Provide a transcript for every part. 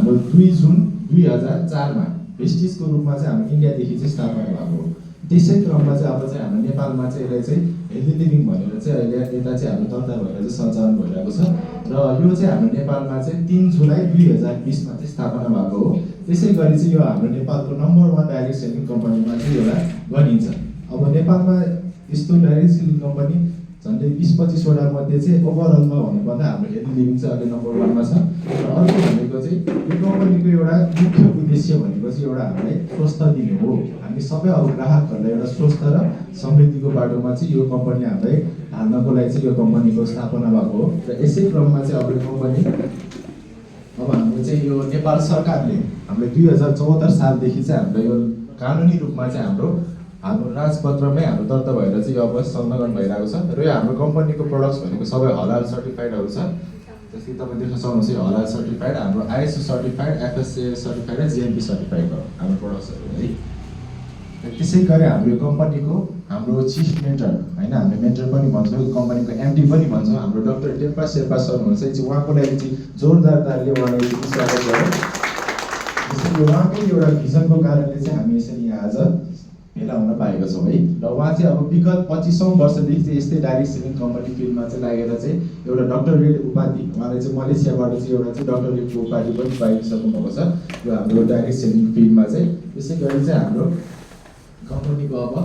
हाम्रो 2 जुन 2004 मा भेस्टिजको रूपमा चाहिँ हाम्रो इन्डियादेखि चाहिँ स्थापना भएको हो। त्यसै क्रममा चाहिँ अब चाहिँ हाम्रो नेपालमा चाहिँ यसलाई चाहिँ हेल्दी लिभिङ भनेर चाहिँ अहिले यता चाहिँ हाम्रो दर्ता भएर चाहिँ सञ्चालन भइरहेको छ र यो चाहिँ हाम्रो नेपालमा चाहिँ 3 जुलाई 2020 मा चाहिँ स्थापना भएको हो। त्यसै गरी चाहिँ यो हाम्रो नेपालको नम्बर 1 डाइरेक्ट सेलिङ कम्पनीमा चाहिँ एउटा गनिन्छ। अब नेपालमा यस्तो डाइरेक्ट सेलिङ कम्पनी झन्डै 20-25 वटा मध्ये चाहिँ ओभरअलमा भन्नुपर्दा हाम्रो हेल्दी लिभिङ चाहिँ अहिले नम्बर 1 मा छ। र अर्को भनेको चाहिँ यो कम्पनीको एउटा मुख्य उद्देश्य भनेको चाहिँ एउटा हामीलाई स्वस्थ दिने हो। हामी सबै अब ग्राहकहरूलाई एउटा स्वस्थ र समृद्धिको बाटोमा चाहिँ यो कम्पनी हामीलाई हाल्नको लागि चाहिँ यो कम्पनीको स्थापना भएको हो। र यसै क्रममा चाहिँ अब यो कम्पनी अब हाम्रो चाहिँ यो नेपाल सरकारले हामीले 2074 सालदेखि चाहिँ हाम्रो यो कानुनी रूपमा चाहिँ हाम्रो राजपत्रमै हाम्रो दर्ता भएर चाहिँ यो अब संलग्न भइरहेको छ। र यो हाम्रो कम्पनीको प्रडक्ट्स भनेको सबै हलाल सर्टिफाइडहरू छ। जस्तै तपाईँ देख्न सक्नुहुन्छ यो हलाल सर्टिफाइड, हाम्रो आइएसओ सर्टिफाइड, एफएससीआई सर्टिफाइड र जिएमपी सर्टिफाइड हो हाम्रो प्रडक्ट्सहरू है। त्यसै गरी हाम्रो यो कम्पनीको हाम्रो चिफ मेन्टर होइन, हामीले मेन्टर पनि भन्छौँ, कम्पनीको एमडी पनि भन्छौँ, हाम्रो डाक्टर टेम्पा शेर्पा सर हुनुहुन्छ चाहिँ उहाँको लागि चाहिँ जोरदार तालले उहाँलाई स्वागत गरौँ। त्यसरी उहाँकै एउटा भिजनको कारणले चाहिँ हामी यसरी यहाँ आज भेला हुन पाएका छौँ है। र उहाँ चाहिँ अब विगत 25औं वर्षदेखि चाहिँ यस्तै डाइरेक्ट सेलिङ कम्पनी फिल्डमा चाहिँ लागेर चाहिँ एउटा डक्टरेट उपाधि उहाँले चाहिँ मलेसियाबाट चाहिँ एउटा चाहिँ डक्टरेटको उपाधि पनि पाइसक्नु भएको छ यो हाम्रो डाइरेक्ट सेलिङ फिल्डमा चाहिँ। त्यसै गरी चाहिँ हाम्रो कम्पनीको अब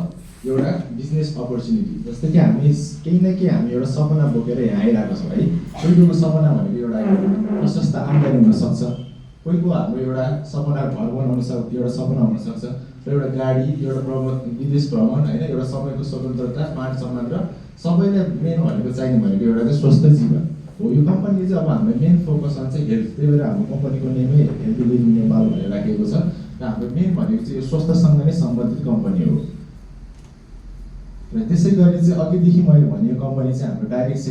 एउटा बिजनेस अपर्च्युनिटी जस्तै कि हामी केही न केही हामी एउटा सपना बोकेर यहाँ आइरहेको छौँ है। कोहीको सपना भनेको एउटा प्रशस्त आम्दानी हुनसक्छ, कोहीको हाम्रो एउटा सपना घर बनाउनु सक्छ, एउटा सपना हुनसक्छ, र एउटा गाडी, एउटा विदेश भ्रमण होइन, एउटा समयको स्वतन्त्रता, मान सम्मान र सबैलाई मेन भनेको चाहिने भनेको एउटा चाहिँ स्वस्थ जीवन हो। यो कम्पनीले चाहिँ अब हाम्रो मेन फोकस अन चाहिँ हेल्थ, त्यही भएर हाम्रो कम्पनीको नेमै हेल्दी लिभिङ नेपाल भनेर राखेको छ। र हाम्रो मेन भनेको चाहिँ यो स्वास्थ्यसँग नै सम्बन्धित कम्पनी हो। र त्यसै गरी चाहिँ अघिदेखि मैले भनेको कम्पनी चाहिँ हाम्रो डाइरेक्ट सेलिङ